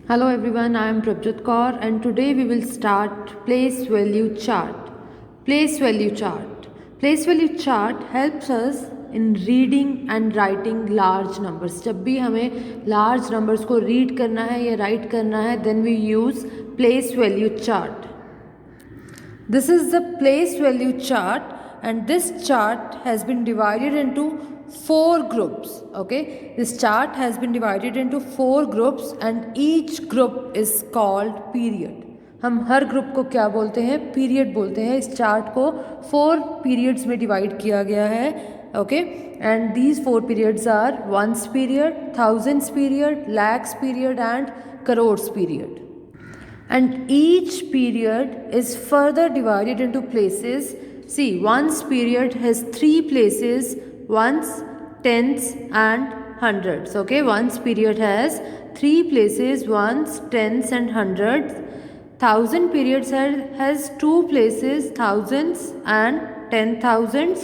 Hello everyone, I am Prabjot Kaur and today we will start place value chart. Place value chart. Place value chart helps us in reading and writing large numbers. जब भी हमें large numbers को read करना है या write करना है, then we use place value chart. This is the place value chart and this chart has been divided into four groups. Okay, this chart has been divided into four groups and each group is called period. हम हर group को क्या बोलते हैं? Period बोलते हैं. इस chart को 4 periods में डिवाइड किया गया है. Okay, and these 4 periods are ones period, thousands period, lakhs period and crores period. And each period is further divided into places. See, ones period has 3 places: ones, tens and hundreds. Okay, ones period has 3 places: ones, tens and hundreds. Thousand periods has 2 places: thousands and 10,000s.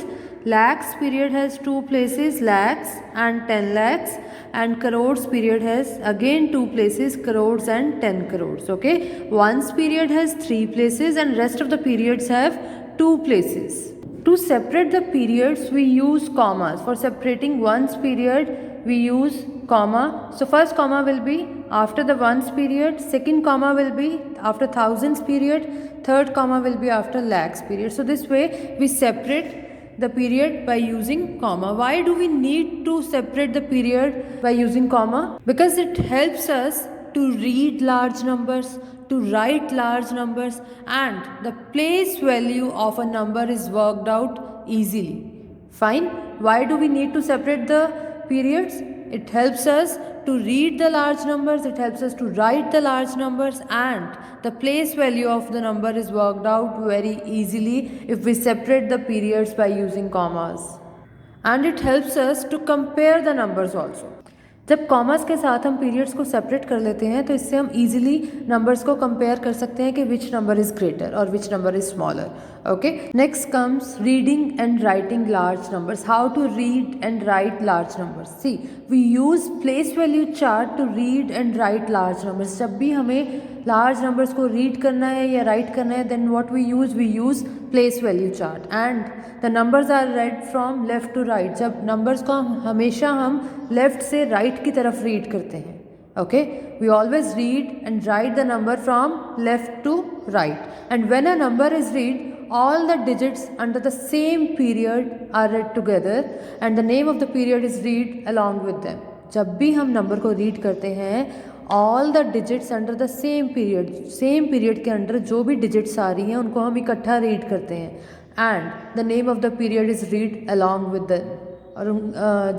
Lakhs period has 2 places: lakhs and 10 lakhs. And crores period has again 2 places: crores and 10 crores. Okay, ones period has 3 places and rest of the periods have 2 places. To separate the periods we use commas. For separating ones period we use comma. So first comma will be after the ones period, second comma will be after thousands period, third comma will be after lakhs period. So this way we separate the period by using comma. Why do we need to separate the period by using comma? Because it helps us to read large numbers, to write large numbers, and the place value of a number is worked out easily. Fine. Why do we need to separate the periods? It helps us to read the large numbers, it helps us to write the large numbers, and the place value of the number is worked out very easily if we separate the periods by using commas. And it helps us to compare the numbers also. जब commas के साथ हम periods को separate कर लेते हैं तो इससे हम इजीली नंबर्स को कंपेयर कर सकते हैं कि विच नंबर इज ग्रेटर और which number is smaller. Okay, next comes reading and writing large numbers. How to read and write large numbers. See, we use place value chart to read and write large numbers. जब भी हमें large numbers को read करना है या write करना है, then what we use place value chart and the numbers are read from left to right. जब नंबर्स को हमेशा हम लेफ्ट से राइट की तरफ रीड करते हैं. Okay, we always read and write the number from left to right. And when a number is read, all the digits under the same period are read together and the name of the period is read along with them. जब भी हम number को read करते हैं, all the digits under the same period के under जो भी digits आ रही हैं उनको हम इकट्ठा रीड करते हैं and the name of the period is read along with them. और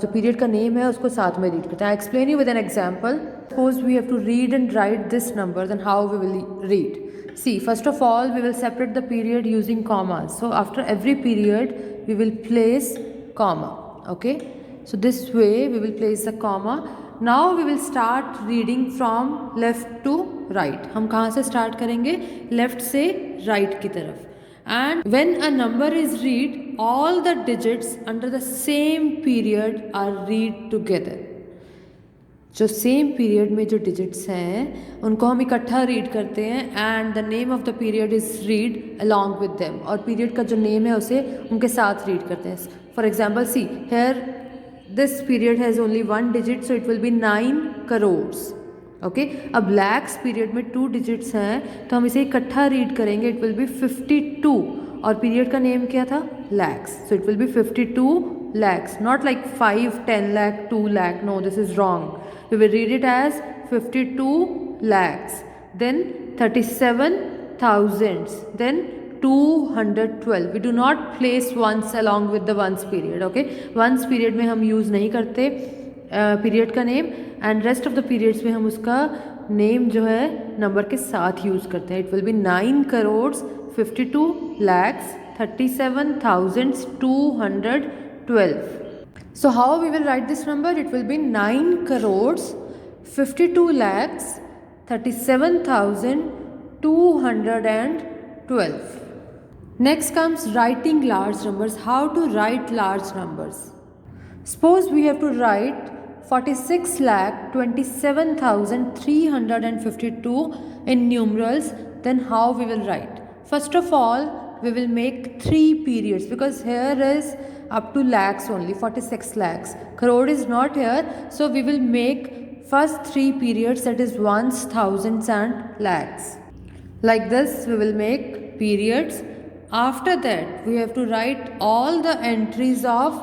जो पीरियड का नेम है उसको साथ में रीड करते हैं. I explain you with an example. Suppose we have to read and write this number, then how we will read. See, first of all we will separate the period using commas. So after every period we will place comma. Okay, so this way we will place the comma. Now we will start reading from left to right. हम कहाँ से start करेंगे? Left से right की तरफ. And when a number is read, all the digits under the same period are read together. जो same period में जो डिजिट्स हैं उनको हम इकट्ठा रीड करते हैं and the name of the period is read along with them. और पीरियड का जो नेम है उसे उनके साथ रीड करते हैं. For example, see here this period has only 1 digit, so it will be 9 crores. Okay, अब लैक्स पीरियड में 2 डिजिट्स हैं तो हम इसे इकट्ठा रीड करेंगे. इट विल बी 52 और पीरियड का नेम क्या था? लैक्स. सो it will B 52 lakhs, not like 5, 10 lakh, 2 lakh. No, this is wrong. We will read it as 52 lakhs, then 37 thousands, then 212. We do not place ones along with the ones period. Okay, ones period में हम use नहीं करते period का name and rest of the periods में हम उसका name जो है नंबर के साथ यूज़ करते हैं. It will be 9 crores 52 lakhs 37,212. So how we will write this number? It will be 9 crores 52 lakhs 37,212. Next comes writing large numbers. How to write large numbers? Suppose we have to write 46 lakh 27,352 in numerals, then how we will write? First of all, we will make 3 periods because here is up to lakhs only, 46 lakhs. Crore is not here, so we will make first 3 periods, that is ones, thousands and lakhs. Like this we will make periods. After that we have to write all the entries of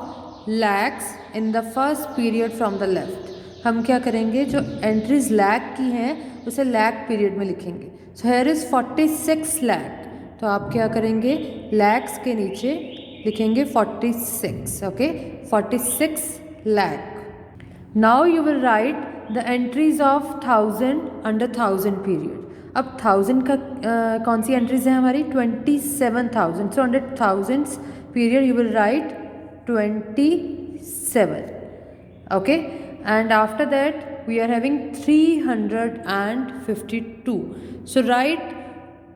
lakhs in the first period from the left. हम क्या करेंगे, जो entries lakh की हैं उसे lakh period में लिखेंगे. So here is 46 lakh, तो आप क्या करेंगे, लैक्स के नीचे लिखेंगे 46. Okay, 46 lakh. Now you will write the entries of 1000 under 1000 period. अब 1000 का कौन सी एंट्रीज है हमारी, 27,000. So under thousands period you will write 27. Okay, and after that we are having 352. So write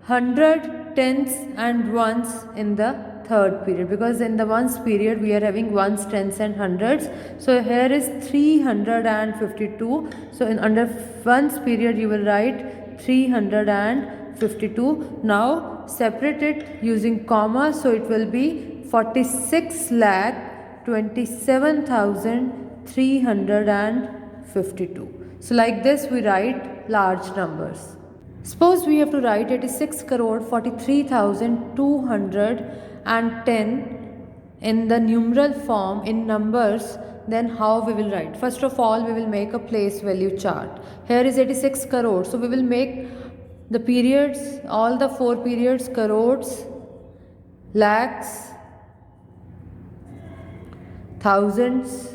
100 tens and ones in the third period, because in the ones period we are having ones, tens and hundreds. So here is 352. So in under ones period you will write 352. Now separate it using comma, so it will be 46 lakh 27,352. So like this we write large numbers. Suppose we have to write 86 crore 43,210 in the numeral form in numbers, then how we will write? First of all we will make a place value chart. Here is 86 crore, so we will make the periods, all the 4 periods, crores, lakhs, thousands,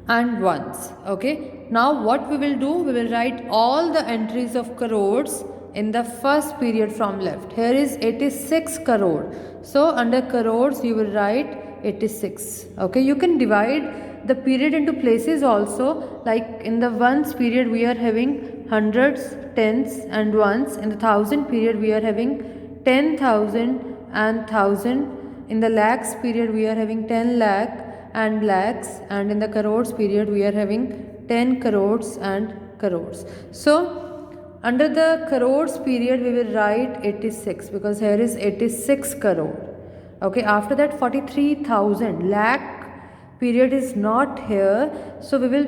and ones. Okay, now what we will do, we will write all the entries of crores in the first period from left. Here is 86 crore, so under crores you will write 86. Okay, you can divide the period into places also, like in the ones period we are having hundreds, tens and ones. In the thousand period we are having 10,000 and 1,000. In the lakhs period we are having 10 lakh and lakhs, and in the crores period we are having 10 crores and crores. So under the crores period we will write 86, because here is 86 crore. Okay, after that 43,000 lakh period is not here, so we will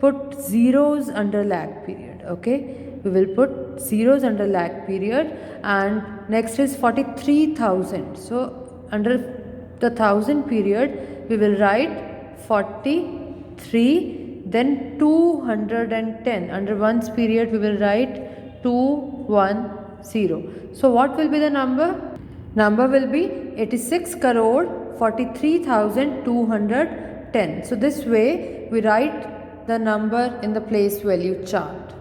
put zeros under lakh period. Okay, we will put zeros under lakh period. And next is 43,000, so under the 1,000 period we will write 43, then 210. Under ones period we will write 210. So what will be the number? Number will be 86 crore 43,210. So this way we write the number in the place value chart.